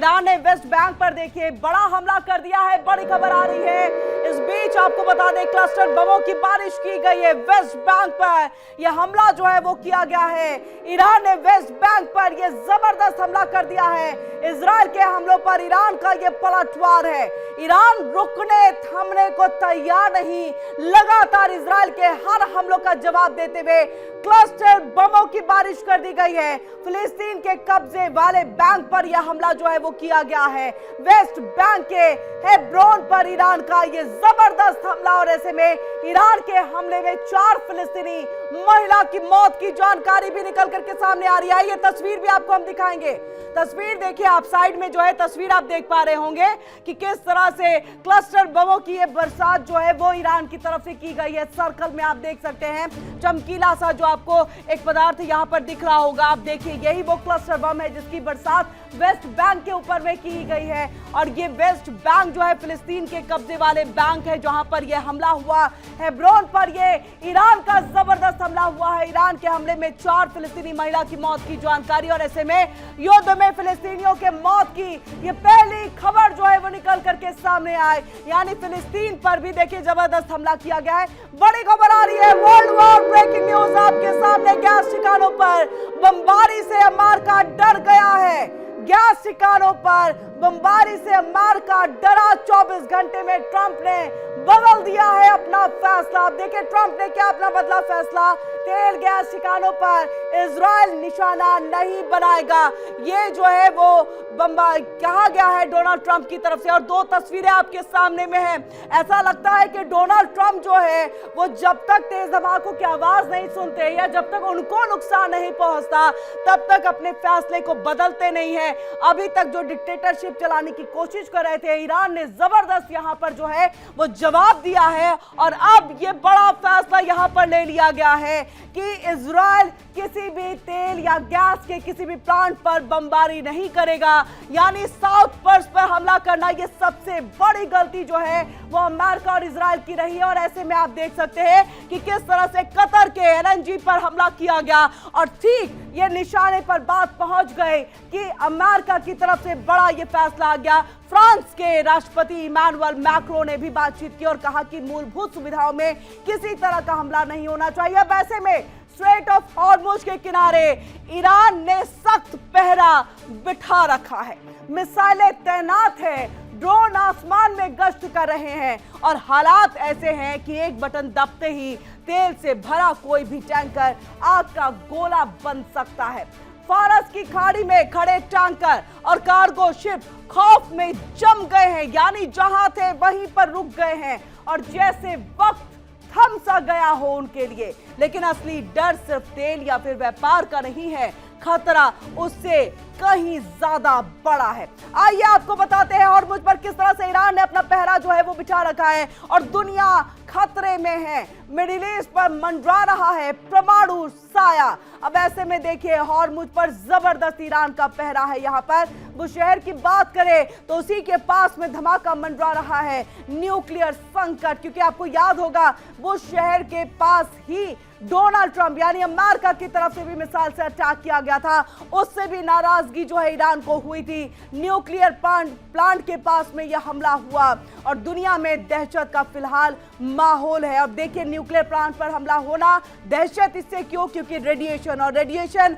Iran ने West Bank पर देखिए बड़ा हमला कर दिया है, बड़ी खबर आ रही है। इस बीच आपको बता दें क्लस्टर बमों की बारिश की गई है वेस्ट बैंक पर। यह हमला जो है वो किया गया है। ईरान ने वेस्ट बैंक पर यह जबरदस्त हमला कर दिया है। इजराइल के हमलों पर ईरान का यह पलटवार है। ईरान रुकने थमने को तैयार नहीं, लगातार इजराइल के हर हमलों का जवाब देते हुए क्लस्टर बमों की बारिश कर दी गई है। फिलिस्तीन के कब्जे वाले बैंक पर यह हमला जो है वो किया गया है। वेस्ट बैंक के हेब्रोन पर ईरान का यह जबरदस्त हमला, और ऐसे में ईरान के हमले में 4 फिलिस्तीनी महिला की मौत की जानकारी भी निकल करके सामने आ रही है। ये तस्वीर भी आपको हम दिखाएंगे। तस्वीर देखिए, आप साइड में जो है तस्वीर आप देख पा रहे होंगे कि किस तरह से क्लस्टर बमों की ये बरसात जो है वो ईरान की तरफ से की गई है। सर्कल में आप देख सकते हैं चमकीला सा जो आपको एक पदार्थ यहां पर दिख रहा होगा। आप देखिए यही वो क्लस्टर बम है जिसकी बरसात वेस्ट बैंक के ऊपर में की गई है। और ये वेस्ट बैंक जो है फिलिस्तीन के कब्जे वाले बैंक है जहां पर यह हमला हुआ। हेब्रोन पर यह ईरान का जबरदस्त हमला हुआ है। ईरान के हमले में 4 फिलिस्तीनी महिला की मौत की जानकारी, और ऐसे में युद्ध में फिलिस्तीनियों के मौत की ये पहली खबर जो है वो निकल करके सामने आए। यानी फिलिस्तीन पर भी देखिए जबरदस्त हमला किया गया है। बड़ी खबर आ रही है, वर्ल्ड वॉर ब्रेकिंग न्यूज आपके सामने। गैस ठिकानों पर बमबारी से अमेरिका डर गया है। गैस ठिकानों पर बमबारी से अमेरिका डरा। 24 घंटे में ट्रंप ने बदल दिया है अपना फैसला। अब देखिए ट्रंप ने क्या अपना बदला फैसला। तेल गैस ठिकानों पर इजराइल निशाना नहीं बनाएगा, ये जो है वो कहा गया है डोनाल्ड ट्रंप की तरफ से। और 2 तस्वीरें आपके सामने में हैं। ऐसा लगता है कि डोनाल्ड ट्रंप जो है वो जब तक तेज धमाकों की आवाज नहीं सुनते या जब तक उनको नुकसान नहीं पहुंचता तब तक अपने फैसले को बदलते नहीं है। अभी तक जो डिक्टेटरशिप चलाने की कोशिश कर रहे थे, ईरान ने जबरदस्त यहां पर जो है वो जवाब दिया है। और अब ये बड़ा फैसला यहां पर ले लिया गया है कि इजराइल किसी भी तेल या गैस के किसी भी प्लांट पर बमबारी नहीं करेगा। यानी साउथ पर्स पर हमला करना ये सबसे बड़ी गलती जो है वो अमेरिका और इजराइल की रही है। और ऐसे में आप देख सकते हैं कि किस तरह से कतर के एलएनजी पर हमला किया गया, और ठीक ये निशाने पर बात पहुंच गई कि अमेरिका की तरफ से बड़ा ये फैसला आ गया। फ्रांस के राष्ट्रपति इमैनुअल मैक्रों ने भी बातचीत की और कहा कि मूलभूत सुविधाओं में किसी तरह का हमला नहीं होना चाहिए। अब ऐसे में स्ट्रेट ऑफ हॉर्मुज के किनारे ईरान ने सख्त पहरा बिठा रखा है। मिसाइलें तैनात है, ड्रोन आसमान में गश्त कर रहे हैं, और हालात ऐसे हैं कि एक बटन दबते ही तेल से भरा कोई भी टैंकर आग का गोला बन सकता है। फारस की खाड़ी में खड़े टैंकर और कार्गो शिप खौफ में जम गए हैं। यानी जहां थे वहीं पर रुक गए हैं, और जैसे वक्त थम सा गया हो उनके लिए। लेकिन असली डर सिर्फ तेल या फिर व्यापार का नहीं है, खतरा उससे कहीं ज्यादा बड़ा है। आइए आपको बताते हैं और मुझ पर किस तरह से ईरान ने अपना पहरा जो है वो बिछा रखा है और दुनिया खतरे में है। मिडिल ईस्ट पर मंडरा रहा है परमाणु साया। अब ऐसे में देखिए हॉर्मुज पर जबरदस्त ईरान का पहरा है। यहाँ पर वो शहर की बात करें तो उसी के पास में धमाका मंडरा रहा है, न्यूक्लियर संकट। क्योंकि आपको याद होगा वो शहर के पास ही डोनाल्ड ट्रंप यानी अमेरिका की तरफ से भी मिसाइल से अटैक किया गया था। उससे भी नाराजगी जो है ईरान को हुई थी। न्यूक्लियर प्लांट के पास में यह हमला हुआ और दुनिया में दहशत का फिलहाल माहौल है। अब देखिए न्यूक्लियर प्लांट पर हमला होना, दहशत इससे क्यों? क्योंकि रेडिएशन, और रेडिएशन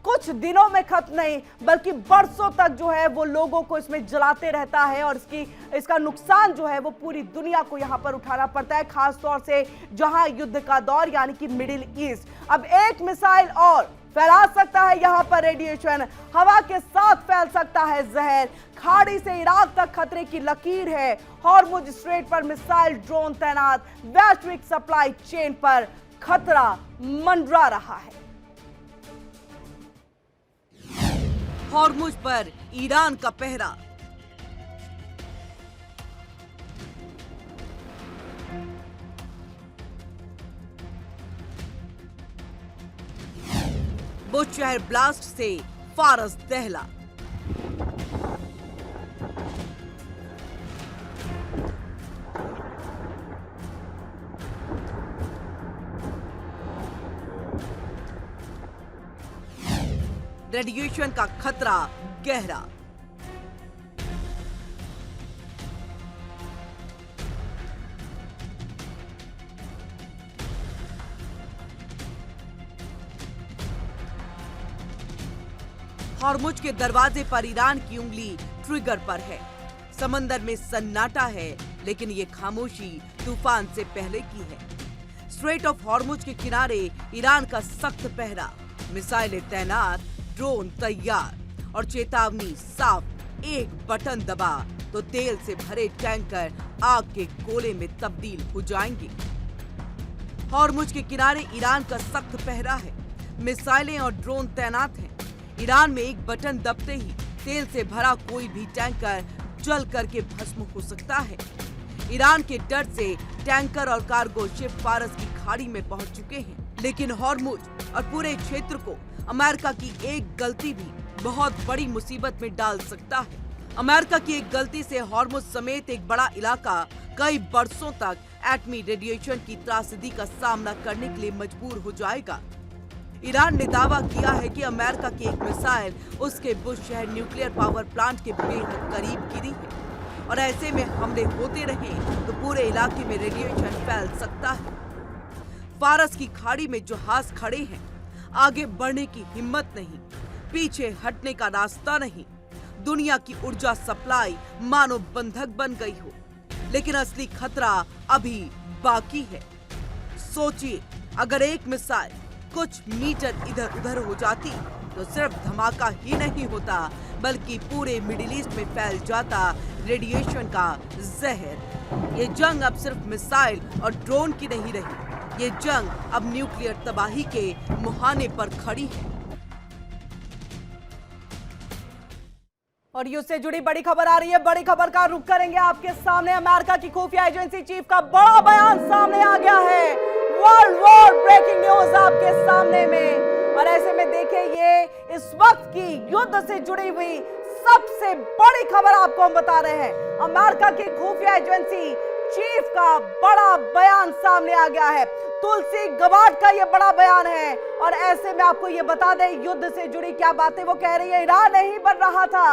कुछ दिनों में खत्म नहीं बल्कि बरसों तक जो है वो लोगों को इसमें जलाते रहता है, और इसका नुकसान जो है वो पूरी दुनिया को यहाँ पर उठाना पड़ता है, खास तौर से जहां युद्ध का दौर यानी कि मिडिल ईस्ट। अब एक मिसाइल और फैला सकता है यहाँ पर रेडिएशन, हवा के साथ फैल सकता है जहर। खाड़ी से इराक तक खतरे की लकीर है। हॉर्मुज स्ट्रेट पर मिसाइल ड्रोन तैनात, वैश्विक सप्लाई चेन पर खतरा मंडरा रहा है। हॉर्मुज पर ईरान का पहरा। बुशहर ब्लास्ट से फारस दहला। रेडिएशन का खतरा गहरा। हॉर्मुज के दरवाजे पर ईरान की उंगली ट्रिगर पर है। समंदर में सन्नाटा है, लेकिन ये खामोशी तूफान से पहले की है। स्ट्रेट ऑफ हॉर्मुज के किनारे ईरान का सख्त पहरा, मिसाइलें तैनात, ड्रोन तैयार और चेतावनी साफ। एक बटन दबा तो तेल से भरे टैंकर आग के गोले में तब्दील हो जाएंगे। हॉर्मुज के किनारे ईरान का सख्त पहरा है, मिसाइलें और ड्रोन तैनात हैं। ईरान में एक बटन दबते ही तेल से भरा कोई भी टैंकर जल करके भस्म हो सकता है। ईरान के डर से टैंकर और कार्गो शिप फारस की खाड़ी में पहुंच चुके हैं, लेकिन हॉर्मुज और पूरे क्षेत्र को अमेरिका की एक गलती भी बहुत बड़ी मुसीबत में डाल सकता है। अमेरिका की एक गलती से हॉर्मुज समेत एक बड़ा इलाका कई बरसों तक एटमी रेडिएशन की त्रासदी का सामना करने के लिए मजबूर हो जाएगा। ईरान ने दावा किया है कि अमेरिका की एक मिसाइल उसके बुश शहर न्यूक्लियर पावर प्लांट के बेहद करीब गिरी है और ऐसे में हमले होते रहे तो पूरे इलाके में रेडिएशन फैल सकता है। फारस की खाड़ी में जहाज खड़े हैं, आगे बढ़ने की हिम्मत नहीं, पीछे हटने का रास्ता नहीं। दुनिया की ऊर्जा सप्लाई मानो बंधक बन गई हो, लेकिन असली खतरा अभी बाकी है। सोचिए, अगर एक मिसाइल कुछ मीटर इधर उधर हो जाती तो सिर्फ धमाका ही नहीं होता, बल्कि पूरे मिडिल ईस्ट में फैल जाता रेडिएशन का जहर। ये जंग अब सिर्फ मिसाइल और ड्रोन की नहीं रही, ये जंग अब न्यूक्लियर तबाही के मुहाने पर खड़ी है। और यूएस से जुड़ी बड़ी खबर आ रही है। बड़ी खबर का रुख करेंगे आपके सामने। अमेरिका की खुफिया एजेंसी चीफ का बड़ा बयान सामने आ गया है। वर्ल्ड वॉर ब्रेकिंग न्यूज आपके सामने में। और ऐसे में देखिए, ये इस वक्त की युद्ध से जुड़ी हुई सबसे बड़ी खबर आपको हम बता रहे हैं। अमेरिका की खुफिया एजेंसी चीफ का बड़ा बयान सामने आ गया है। तुलसी गबार्ड का ये बड़ा बयान है। और ऐसे में आपको ये बता दें, युद्ध से जुड़ी क्या बातें वो कह रही है। ईरान नहीं बन रहा था।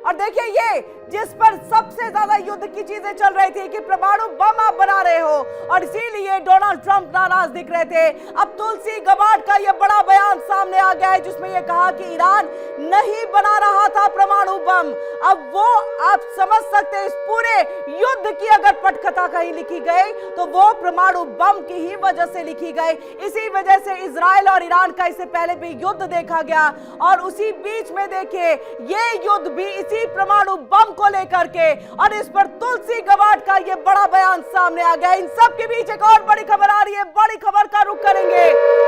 और देखिए, ये जिस पर सबसे ज्यादा युद्ध की चीजें चल रही थी कि परमाणु बम आप बना रहे हो, और इसीलिए डोनाल्ड ट्रंप नाराज दिख रहे थे। अब तुलसी गबार्ड का यह बड़ा बयान सामने आ गया है, जिसमें यह कहा कि ईरान नहीं बना रहा था परमाणु बम। अब वो आप समझ सकते हैं, इस पूरे युद्ध की अगर पटकथा कहीं लिखी गई तो वो परमाणु बम की ही वजह से लिखी गई। इसी वजह से इजराइल और ईरान का इससे पहले भी युद्ध देखा गया, और उसी बीच में देखिए ये युद्ध भी इसी परमाणु बम को लेकर के, और इस पर तुलसी गबार्ड का ये बड़ा बयान सामने आ गया। इन सब के बीच एक और बड़ी खबर आ रही है। बड़ी खबर का रुख करेंगे।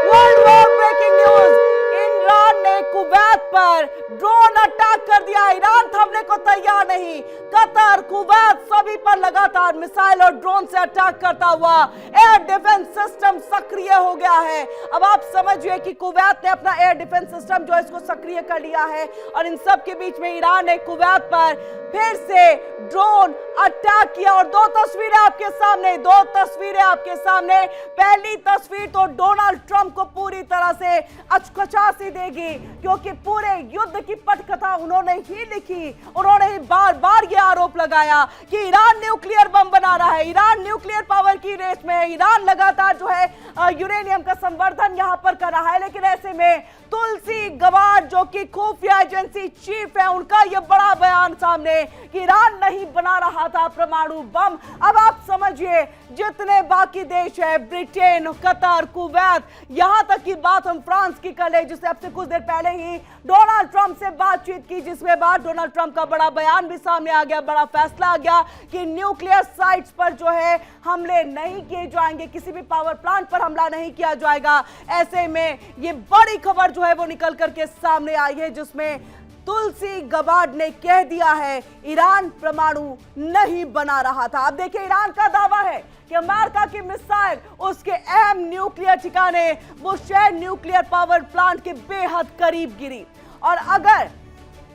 World war breaking news. Iran ने कुवैत पर ड्रोन अटैक कर दिया। ईरान थमने को तैयार नहीं। कतर, कुवैत सभी पर लगातार मिसाइल और ड्रोन से अटैक करता हुआ एयर डिफेंस सिस्टम सक्रिय हो गया है। अब आप समझिए कि कुवैत ने अपना एयर डिफेंस सिस्टम जो इसको सक्रिय कर लिया है, और इन सब के बीच में ईरान ने कुवैत पर फिर से ड्रोन अटैक किया। और दो तस्वीरें आपके सामने। पहली तस्वीर तो डोनाल्ड ट्रंप को पूरी तरह से अचकचा सी देगी, क्योंकि पूरे युद्ध की पटकथा उन्होंने ही लिखी। उन्होंने ही बार बार यह आरोप लगाया कि ईरान न्यूक्लियर बम बना रहा है, ईरान न्यूक्लियर पावर की रेस में है, ईरान लगातार जो है यूरेनियम का संवर्धन यहां पर कर रहा है। लेकिन ऐसे में तुलसी गबार्ड जो कि खुफिया एजेंसी चीफ है, उनका यह बड़ा बयान सामने कि ईरान नहीं बना रहा था परमाणु बम। अब आप समझिए, जितने बाकी देश है, ब्रिटेन, कतर, कुवैत, यहां तक की बात हम फ्रांस की कर ले, जिससे अब से कुछ देर पहले ही डोनाल्ड ट्रंप से बातचीत की, जिसमें बाद डोनाल्ड ट्रंप का बड़ा बयान भी सामने आ गया। बड़ा फैसला आ गया कि न्यूक्लियर साइट्स पर जो है हमले नहीं किए जाएंगे, किसी भी पावर प्लांट पर हमला नहीं किया जाएगा। ऐसे में ये बड़ी खबर जो है वो निकल करके सामने आई है, जिसमें तुलसी गबार्ड ने कह दिया है ईरान परमाणु नहीं बना रहा था। अब देखिए, ईरान का दावा है कि अमेरिका की मिसाइल उसके अहम न्यूक्लियर ठिकाने बुशहर न्यूक्लियर पावर प्लांट के बेहद करीब गिरी, और अगर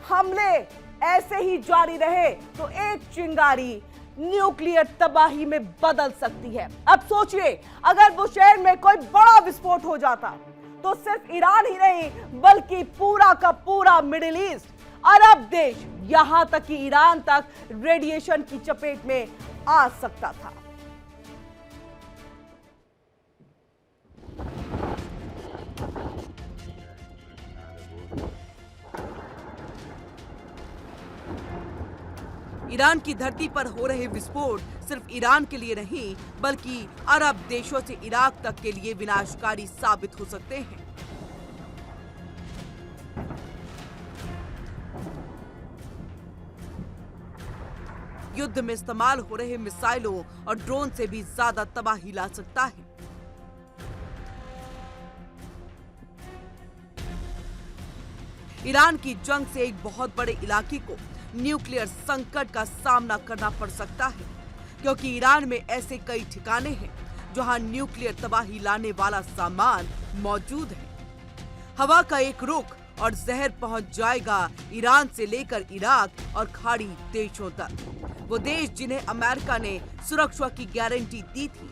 हमले ऐसे ही जारी रहे तो एक चिंगारी न्यूक्लियर तबाही में बदल सकती है। अब सोचिए, अगर बुशहर में कोई बड़ा विस्फोट हो जाता तो सिर्फ ईरान ही नहीं, बल्कि पूरा का पूरा मिडिल ईस्ट, अरब देश, यहां तक कि ईरान तक रेडिएशन की चपेट में आ सकता था। ईरान की धरती पर हो रहे विस्फोट सिर्फ ईरान के लिए नहीं बल्कि अरब देशों से इराक तक के लिए विनाशकारी साबित हो सकते हैं। युद्ध में इस्तेमाल हो रहे मिसाइलों और ड्रोन से भी ज्यादा तबाही ला सकता है। ईरान की जंग से एक बहुत बड़े इलाके को न्यूक्लियर संकट का सामना करना पड़ सकता है, क्योंकि ईरान में ऐसे कई ठिकाने हैं जहां न्यूक्लियर तबाही लाने वाला सामान मौजूद है। हवा का एक रुख और जहर पहुंच जाएगा ईरान से लेकर इराक और खाड़ी देशों तक। वो देश जिन्हें अमेरिका ने सुरक्षा की गारंटी दी थी,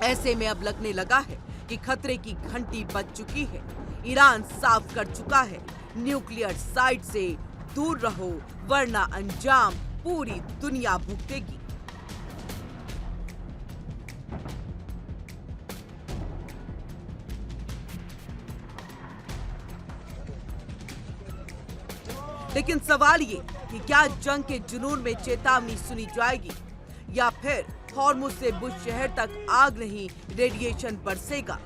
ऐसे में अब लगने लगा है कि खतरे की घंटी बज चुकी है। ईरान साफ कर चुका है, न्यूक्लियर साइट से दूर रहो वरना अंजाम पूरी दुनिया भुगतेगी। लेकिन सवाल ये कि क्या जंग के जुनून में चेतावनी सुनी जाएगी या फिर हॉर्मुज से बुश शहर तक आग नहीं रेडिएशन बरसेगा।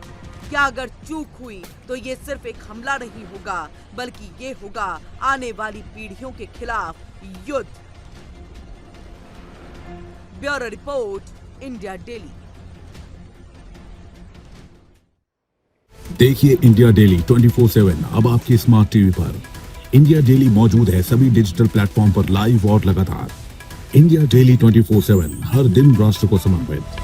क्या अगर चूक हुई तो ये सिर्फ एक हमला नहीं होगा बल्कि ये होगा आने वाली पीढ़ियों के खिलाफ युद्ध। Bureau report, India daily. देखिए इंडिया डेली 24/7 अब आपकी स्मार्ट टीवी पर। इंडिया डेली मौजूद है सभी डिजिटल प्लेटफॉर्म पर लाइव और लगातार। इंडिया डेली 24/7 हर दिन राष्ट्र को समर्पित।